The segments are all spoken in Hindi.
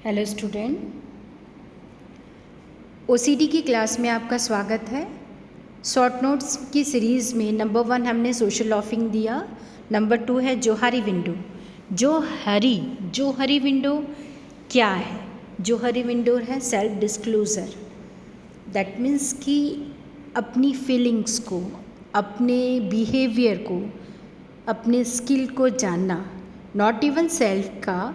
हेलो स्टूडेंट, ओसीडी की क्लास में आपका स्वागत है। शॉर्ट नोट्स की सीरीज़ में नंबर 1 हमने सोशल लॉफिंग दिया, नंबर 2 है जोहारी विंडो। जोहरी विंडो क्या है? जोहरी विंडो है सेल्फ डिस्क्लोज़र। दैट मीन्स कि अपनी फीलिंग्स को, अपने बिहेवियर को, अपने स्किल को जानना, नॉट इवन सेल्फ का,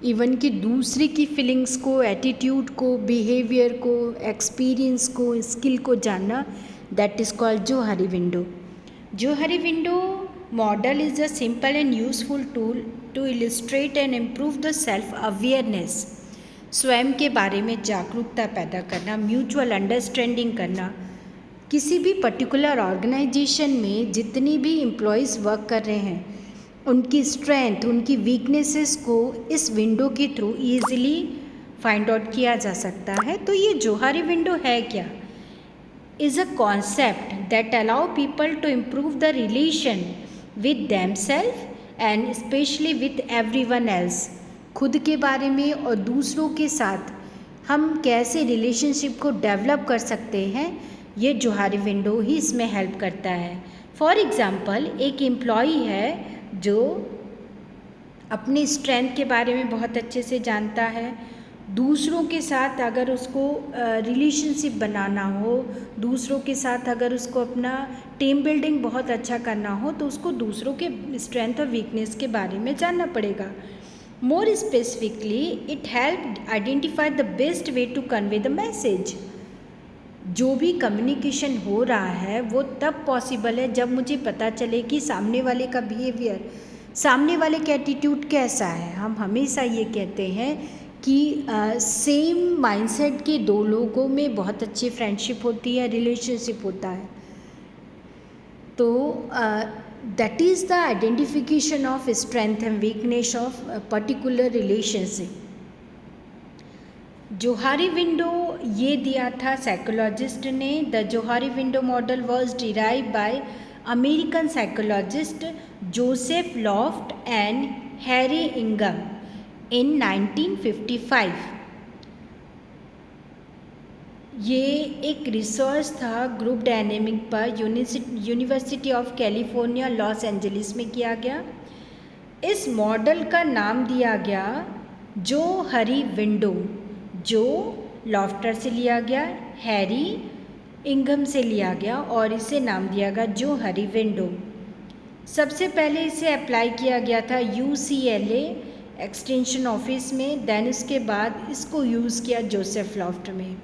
इवन कि दूसरे की फीलिंग्स को, एटीट्यूड को, बिहेवियर को, एक्सपीरियंस को, स्किल को जानना, that is called Johari window. Johari window model is a simple and useful tool to illustrate and improve the self awareness. स्वयं के बारे में जागरूकता पैदा करना, म्यूचुअल अंडरस्टैंडिंग करना। किसी भी पर्टिकुलर ऑर्गेनाइजेशन में जितनी भी एम्प्लॉयज़ वर्क कर रहे हैं, उनकी स्ट्रेंथ, उनकी वीकनेसेस को इस विंडो के थ्रू ईजिली फाइंड आउट किया जा सकता है। तो ये जोहारी विंडो है क्या? Is a concept that allow people to improve the relation with themselves and specially with everyone else. खुद के बारे में और दूसरों के साथ हम कैसे रिलेशनशिप को डेवलप कर सकते हैं, ये जोहारी विंडो ही इसमें हेल्प करता है। फॉर एग्ज़ाम्पल, एक एम्प्लॉई है जो अपनी स्ट्रेंथ के बारे में बहुत अच्छे से जानता है। दूसरों के साथ अगर उसको रिलेशनशिप बनाना हो, दूसरों के साथ अगर उसको अपना टीम बिल्डिंग बहुत अच्छा करना हो, तो उसको दूसरों के स्ट्रेंथ और वीकनेस के बारे में जानना पड़ेगा। More specifically, it help identify the best way to convey the message. जो भी कम्युनिकेशन हो रहा है वो तब पॉसिबल है जब मुझे पता चले कि सामने वाले का बिहेवियर, सामने वाले का एटीट्यूड कैसा है। हम हमेशा ये कहते हैं कि सेम माइंडसेट के दो लोगों में बहुत अच्छी फ्रेंडशिप होती है, रिलेशनशिप होता है। तो that is the identification of strength and weakness of particular relationship. Johari window ये दिया था साइकोलॉजिस्ट ने। The Johari window model was derive by American psychologist Joseph Luft and Harry इंगम इन 1955। ये एक रिसर्च था ग्रुप डायनेमिक पर, University of California Los Angeles में किया गया। इस मॉडल का नाम दिया गया जोहरी विंडो, जो लॉफ्टर से लिया गया, हैरी इंगम से लिया गया और इसे नाम दिया गया जोहरी विंडो। सबसे पहले इसे अप्लाई किया गया था UCLA एक्सटेंशन ऑफिस में, देन उसके बाद इसको यूज़ किया जोसेफ लॉफ्ट में।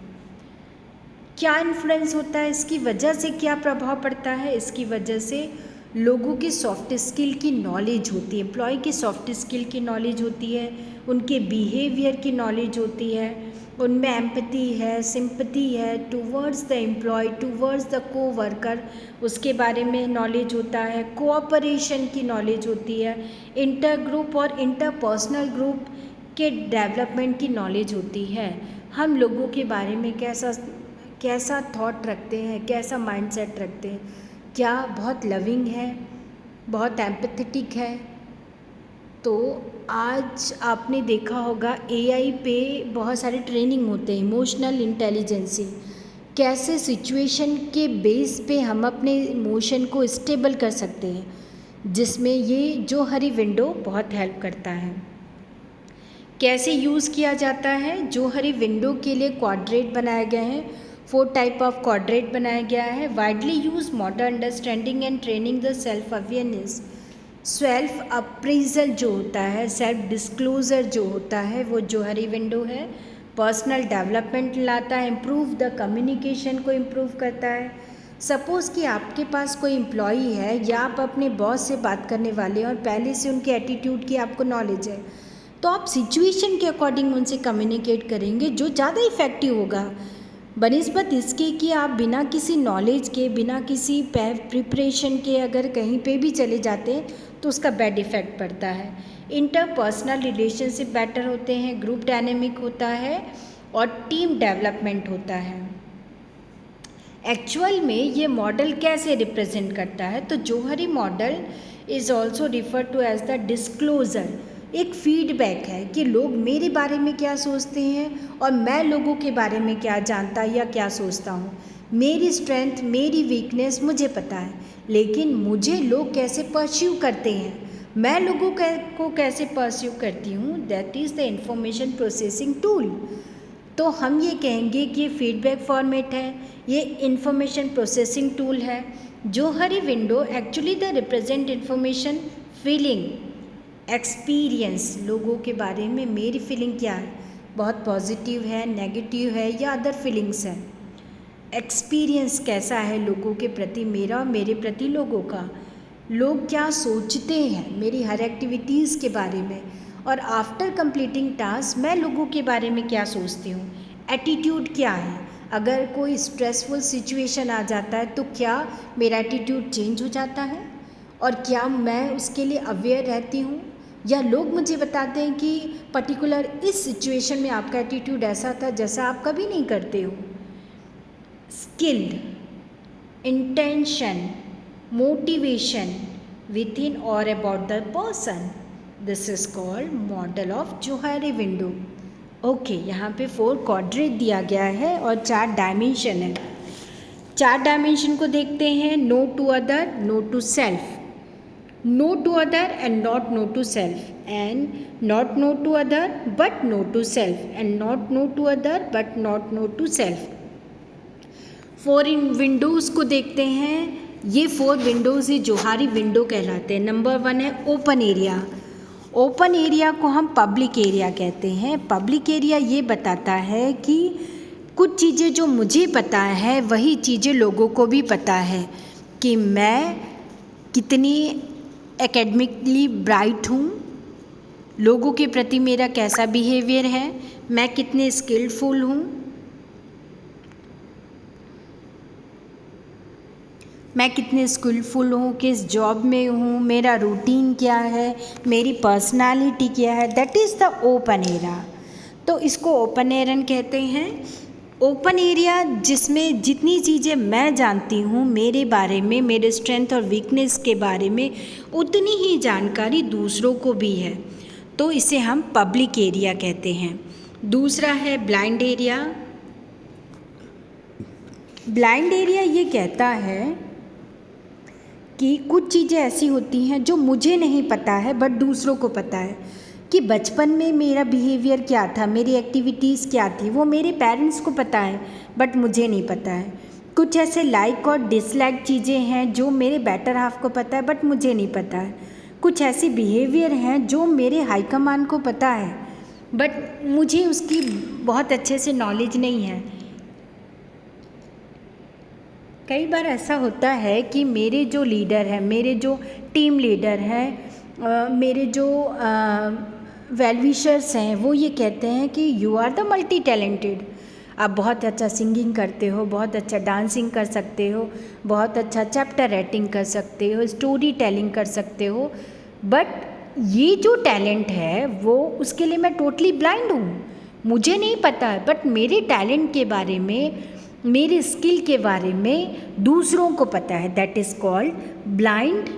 क्या इन्फ्लुएंस होता है इसकी वजह से, क्या प्रभाव पड़ता है? इसकी वजह से लोगों की सॉफ्ट स्किल की नॉलेज होती है, एम्प्लॉय की सॉफ्ट स्किल की नॉलेज होती है, उनके बिहेवियर की नॉलेज होती है, उनमें एम्पैथी है, सिंपैथी है towards the employ, towards the coworker, उसके बारे में नॉलेज होता है, कोऑपरेशन की नॉलेज होती है, इंटर ग्रुप और इंटरपर्सनल ग्रुप के डेवलपमेंट की नॉलेज होती है। हम लोगों के बारे में कैसा थॉट रखते हैं, कैसा माइंडसेट रखते हैं, क्या बहुत लविंग है, बहुत एम्पैथेटिक है। तो आज आपने देखा होगा AI पे बहुत सारे ट्रेनिंग होते हैं, इमोशनल इंटेलिजेंसी, कैसे सिचुएशन के बेस पे हम अपने इमोशन को स्टेबल कर सकते हैं, जिसमें ये जोहरी विंडो बहुत हेल्प करता है। कैसे यूज़ किया जाता है? जोहरी विंडो के लिए क्वाड्रेट बनाए गए हैं, 4 टाइप ऑफ क्वाड्रेट बनाया गया है। Widely use model understanding and training the self awareness. Self appraisal जो होता है, सेल्फ डिस्क्लोजर जो होता है, वो जोहरी विंडो है। पर्सनल डेवलपमेंट लाता है, इम्प्रूव द कम्युनिकेशन को इम्प्रूव करता है। सपोज़ कि आपके पास कोई एम्प्लॉई है या आप अपने बॉस से बात करने वाले हैं और पहले से उनके एटीट्यूड की आपको नॉलेज है, तो आप सिचुएशन के अकॉर्डिंग उनसे कम्युनिकेट करेंगे जो ज़्यादा इफ़ेक्टिव होगा, बनिस्बत इसके कि आप बिना किसी नॉलेज के, बिना किसी प्रिपरेशन के अगर कहीं पे भी चले जाते हैं तो उसका बैड इफ़ेक्ट पड़ता है। इंटरपर्सनल रिलेशनशिप बेटर होते हैं, ग्रुप डायनेमिक होता है और टीम डेवलपमेंट होता है। एक्चुअल में ये मॉडल कैसे रिप्रेजेंट करता है? तो Johari model is also refer to as the disclosure. एक फीडबैक है कि लोग मेरे बारे में क्या सोचते हैं और मैं लोगों के बारे में क्या जानता या क्या सोचता हूँ। मेरी स्ट्रेंथ, मेरी वीकनेस मुझे पता है, लेकिन मुझे लोग कैसे परस्यू करते हैं, मैं लोगों को कैसे परस्यू करती हूँ, that is the information processing tool. तो हम ये कहेंगे कि ये फीडबैक फॉर्मेट है, ये इंफॉर्मेशन प्रोसेसिंग टूल है। Johari window actually the represent information, feeling, experience, लोगों के बारे में मेरी फीलिंग क्या है, बहुत पॉजिटिव है, नेगेटिव है या अदर फीलिंग्स है। एक्सपीरियंस कैसा है लोगों के प्रति मेरा और मेरे प्रति लोगों का, लोग क्या सोचते हैं मेरी हर एक्टिविटीज़ के बारे में, और आफ्टर कंप्लीटिंग टास्क मैं लोगों के बारे में क्या सोचती हूँ। एटीट्यूड क्या है, अगर कोई स्ट्रेसफुल सिचुएशन आ जाता है तो क्या मेरा एटीट्यूड चेंज हो जाता है और क्या मैं उसके लिए अवेयर रहती हूँ, या लोग मुझे बताते हैं कि पर्टिकुलर इस सिचुएशन में आपका एटीट्यूड ऐसा था जैसा आप कभी नहीं करते हो। Skilled, intention, motivation within और about the person, this is called model of Johari window. Okay, यहाँ पे 4 क्वाड्रेंट दिया गया है और 4 डायमेंशन है। 4 डायमेंशन को देखते हैं। Know to other, know to self, know to other and not know to self, and not know to other but know to self, and not know to other but not know to self. 4 इन विंडोज़ को देखते हैं। ये 4 विंडोज़ ही जोहारी विंडो कहलाते हैं। नंबर 1 है ओपन एरिया। ओपन एरिया को हम पब्लिक एरिया कहते हैं। पब्लिक एरिया ये बताता है कि कुछ चीज़ें जो मुझे पता है वही चीज़ें लोगों को भी पता है, कि मैं कितनी एकेडमिकली ब्राइट हूँ, लोगों के प्रति मेरा कैसा बिहेवियर है, मैं कितने स्किलफुल हूँ, मैं कितने स्किलफुल हूँ, किस जॉब में हूँ, मेरा रूटीन क्या है, मेरी पर्सनालिटी क्या है, that is the open area. तो इसको ओपन एरिया कहते हैं। ओपन एरिया जिसमें जितनी चीज़ें मैं जानती हूँ मेरे बारे में, मेरे स्ट्रेंथ और वीकनेस के बारे में, उतनी ही जानकारी दूसरों को भी है, तो इसे हम पब्लिक एरिया कहते हैं। दूसरा है ब्लाइंड एरिया। ब्लाइंड एरिया ये कहता है कि कुछ चीज़ें ऐसी होती हैं जो मुझे नहीं पता है बट दूसरों को पता है, कि बचपन में मेरा बिहेवियर क्या था, मेरी एक्टिविटीज़ क्या थी, वो मेरे पेरेंट्स को पता है बट मुझे नहीं पता है। कुछ ऐसे लाइक और डिसलाइक चीज़ें हैं जो मेरे बेटर हाफ को पता है बट मुझे नहीं पता है। कुछ ऐसे बिहेवियर हैं जो मेरे हाईकमान को पता है बट मुझे उसकी बहुत अच्छे से नॉलेज नहीं है। कई बार ऐसा होता है कि मेरे जो लीडर हैं, मेरे जो टीम लीडर हैं, मेरे जो वेल विशर्स हैं, वो ये कहते हैं कि you are the multi talented. आप बहुत अच्छा सिंगिंग करते हो, बहुत अच्छा डांसिंग कर सकते हो, बहुत अच्छा चैप्टर राइटिंग कर सकते हो, स्टोरी टेलिंग कर सकते हो, बट ये जो टैलेंट है वो उसके लिए मैं टोटली ब्लाइंड हूँ, मुझे नहीं पता है। बट मेरे टैलेंट के बारे में, मेरे स्किल के बारे में दूसरों को पता है। That is called blind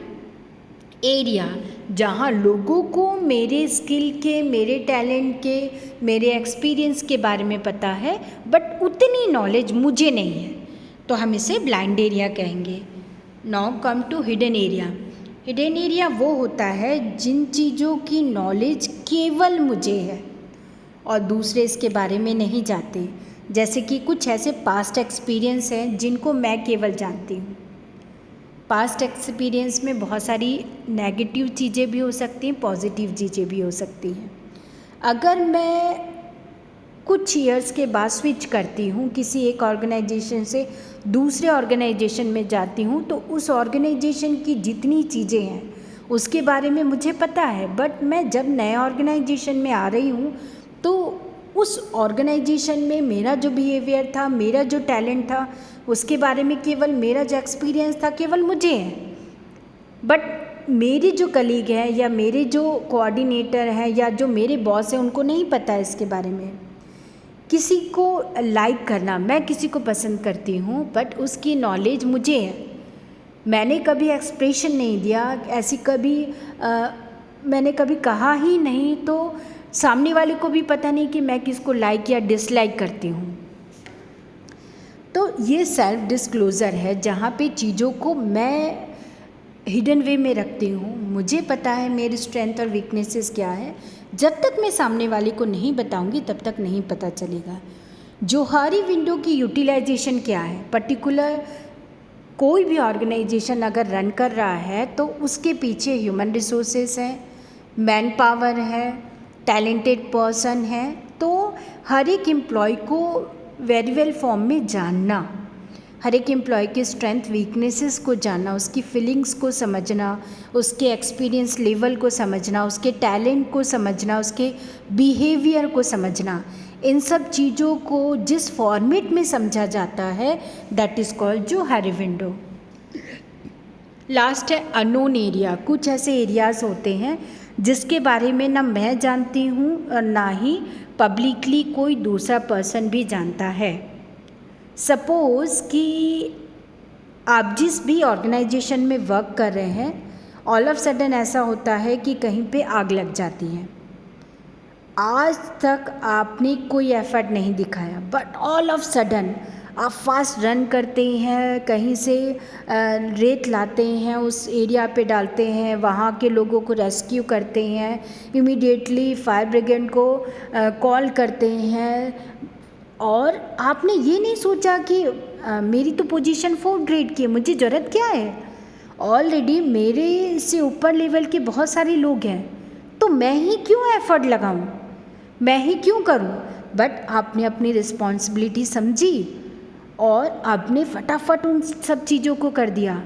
area, जहाँ लोगों को मेरे स्किल के, मेरे टैलेंट के, मेरे एक्सपीरियंस के बारे में पता है बट उतनी नॉलेज मुझे नहीं है, तो हम इसे ब्लाइंड एरिया कहेंगे। Now come to hidden area. Hidden area वो होता है जिन चीज़ों की नॉलेज केवल मुझे है और दूसरे इसके बारे में नहीं जानते। जैसे कि कुछ ऐसे पास्ट एक्सपीरियंस हैं जिनको मैं केवल जानती हूँ। पास्ट एक्सपीरियंस में बहुत सारी नेगेटिव चीज़ें भी हो सकती हैं, पॉजिटिव चीज़ें भी हो सकती हैं। अगर मैं कुछ ईयर्स के बाद स्विच करती हूँ, किसी एक ऑर्गेनाइजेशन से दूसरे ऑर्गेनाइजेशन में जाती हूँ, तो उस ऑर्गेनाइजेशन की जितनी चीज़ें हैं उसके बारे में मुझे पता है, बट मैं जब नए ऑर्गेनाइजेशन में आ रही हूँ तो उस ऑर्गेनाइजेशन में मेरा जो बिहेवियर था, मेरा जो टैलेंट था, उसके बारे में केवल मेरा जो एक्सपीरियंस था केवल मुझे है, बट मेरी जो कलीग है या मेरे जो कोऑर्डिनेटर है या जो मेरे बॉस है उनको नहीं पता है इसके बारे में। किसी को लाइक करना, मैं किसी को पसंद करती हूँ बट उसकी नॉलेज मुझे है, मैंने कभी एक्सप्रेशन नहीं दिया, ऐसी कभी मैंने कभी कहा ही नहीं तो सामने वाले को भी पता नहीं कि मैं किसको लाइक या डिसलाइक करती हूँ। तो ये सेल्फ डिस्क्लोज़र है जहाँ पे चीज़ों को मैं हिडन वे में रखती हूँ। मुझे पता है मेरी स्ट्रेंथ और वीकनेसेस क्या है। जब तक मैं सामने वाले को नहीं बताऊँगी तब तक नहीं पता चलेगा। जोहारी विंडो की यूटिलाइजेशन क्या है। पर्टिकुलर कोई भी ऑर्गेनाइजेशन अगर रन कर रहा है तो उसके पीछे ह्यूमन रिसोर्सेस है, मैन पावर है, टैलेंटेड पर्सन है। तो हर एक एम्प्लॉय को वेरी वेल फॉर्म में जानना, हर एक एम्प्लॉय के स्ट्रेंथ वीकनेसेस को जानना, उसकी फीलिंग्स को समझना, उसके एक्सपीरियंस लेवल को समझना, उसके टैलेंट को समझना, उसके बिहेवियर को समझना, इन सब चीज़ों को जिस फॉर्मेट में समझा जाता है that is called Johari window. Last है अननोन एरिया। कुछ ऐसे एरियाज़ होते हैं जिसके बारे में ना मैं जानती हूँ और ना ही पब्लिकली कोई दूसरा पर्सन भी जानता है। सपोज़ कि आप जिस भी ऑर्गेनाइजेशन में वर्क कर रहे हैं, ऑल ऑफ सडन ऐसा होता है कि कहीं पे आग लग जाती है। आज तक आपने कोई एफर्ट नहीं दिखाया बट ऑल ऑफ सडन आप फास्ट रन करते हैं, कहीं से रेत लाते हैं, उस एरिया पे डालते हैं, वहाँ के लोगों को रेस्क्यू करते हैं, इमीडिएटली फायर ब्रिगेड को कॉल करते हैं और आपने ये नहीं सोचा कि मेरी तो पोजीशन 4th ग्रेड की है, मुझे ज़रूरत क्या है, ऑलरेडी मेरे से ऊपर लेवल के बहुत सारे लोग हैं तो मैं ही क्यों एफर्ट लगाऊं, मैं ही क्यों करूं। बट आपने अपनी रिस्पॉन्सिबिलिटी समझी और आपने फटाफट उन सब चीज़ों को कर दिया।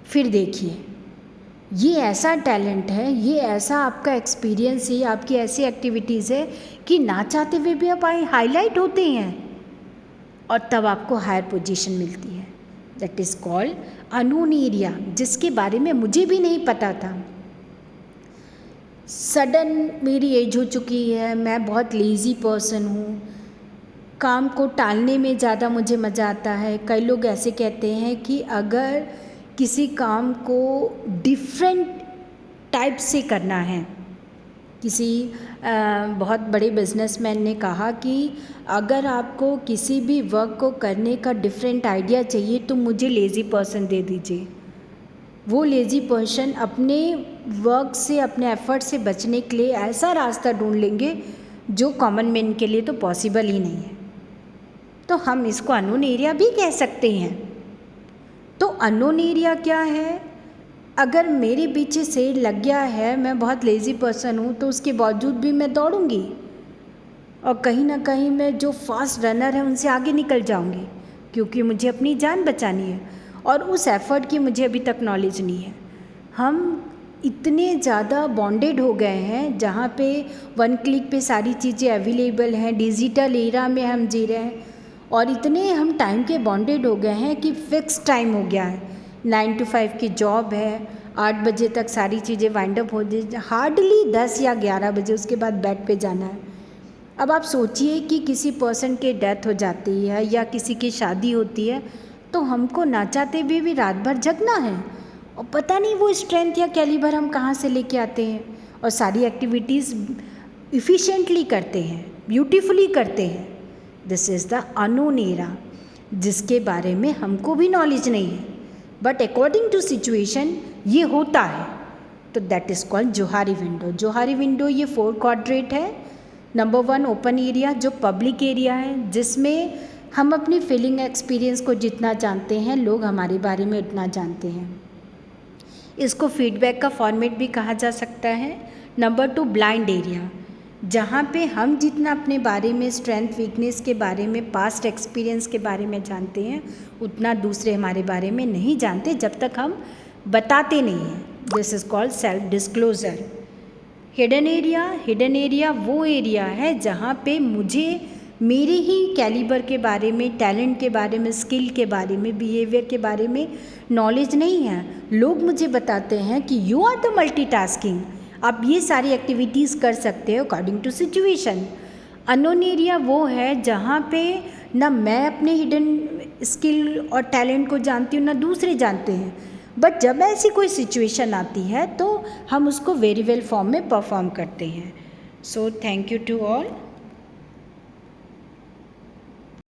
फिर देखिए ये ऐसा टैलेंट है, ये ऐसा आपका एक्सपीरियंस है, आपकी ऐसी एक्टिविटीज़ है कि ना चाहते हुए भी आप हाईलाइट होते हैं और तब आपको हायर पोजीशन मिलती है। That is called unknown area, जिसके बारे में मुझे भी नहीं पता था। सडन मेरी एज हो चुकी है, मैं बहुत लेज़ी पर्सन हूँ, काम को टालने में ज़्यादा मुझे मज़ा आता है। कई लोग ऐसे कहते हैं कि अगर किसी काम को डिफरेंट टाइप से करना है, किसी बहुत बड़े बिजनेसमैन ने कहा कि अगर आपको किसी भी वर्क को करने का डिफरेंट आइडिया चाहिए तो मुझे लेज़ी पर्सन दे दीजिए। वो लेज़ी पर्सन अपने वर्क से, अपने एफर्ट से बचने के लिए ऐसा रास्ता ढूंढ लेंगे जो कॉमन मैन के लिए तो पॉसिबल ही नहीं है। तो हम इसको अननोन एरिया भी कह सकते हैं। तो अननोन एरिया क्या है, अगर मेरे पीछे शेर लग गया है, मैं बहुत लेज़ी पर्सन हूँ तो उसके बावजूद भी मैं दौड़ूंगी और कहीं ना कहीं मैं जो फास्ट रनर है उनसे आगे निकल जाऊंगी क्योंकि मुझे अपनी जान बचानी है और उस एफ़र्ट की मुझे अभी तक नॉलेज नहीं है। हम इतने ज़्यादा बॉन्डेड हो गए हैं जहाँ पे 1 क्लिक पे सारी चीज़ें अवेलेबल हैं, डिजिटल एरा में हम जी रहे हैं और इतने हम टाइम के बॉन्डेड हो गए हैं कि फिक्स टाइम हो गया है। 9 to 5 की जॉब है, 8 बजे तक सारी चीज़ें वाइंड अप हो जाए, हार्डली 10 या 11 बजे उसके बाद बेड पे जाना है। अब आप सोचिए कि किसी पर्सन की डेथ हो जाती है या किसी की शादी होती है तो हमको ना चाहते भी रात भर जगना है और पता नहीं वो स्ट्रेंथ या कैलिबर हम कहाँ से लेके आते हैं और सारी एक्टिविटीज़ इफ़िशेंटली करते हैं, ब्यूटीफुली करते हैं। This is the unknown era जिसके बारे में हमको भी नॉलेज नहीं है बट अकॉर्डिंग टू सिचुएशन ये होता है। तो that is called Johari window. Johari window ये 4 क्वाड्रेंट है। नंबर 1 ओपन एरिया जो पब्लिक एरिया है, जिसमें हम अपनी फीलिंग एक्सपीरियंस को जितना जानते हैं लोग हमारे बारे में उतना जानते हैं। इसको फीडबैक का फॉर्मेट भी कहा जा सकता है। नंबर 2 ब्लाइंड एरिया, जहाँ पे हम जितना अपने बारे में स्ट्रेंथ वीकनेस के बारे में, पास्ट एक्सपीरियंस के बारे में जानते हैं उतना दूसरे हमारे बारे में नहीं जानते जब तक हम बताते नहीं हैं। This is called self disclosure. Hidden area, hidden area वो एरिया है जहाँ पे मुझे मेरे ही कैलिबर के बारे में, टैलेंट के बारे में, स्किल के बारे में, बिहेवियर के बारे में नॉलेज नहीं है। लोग मुझे बताते हैं कि यू आर द मल्टीटास्किंग, आप ये सारी एक्टिविटीज़ कर सकते हो according to situation. Unknown area वो है जहाँ पे ना मैं अपने हिडन स्किल और टैलेंट को जानती हूँ ना दूसरे जानते हैं, बट जब ऐसी कोई सिचुएशन आती है तो हम उसको वेरी वेल फॉर्म में परफॉर्म करते हैं. So thank you to all.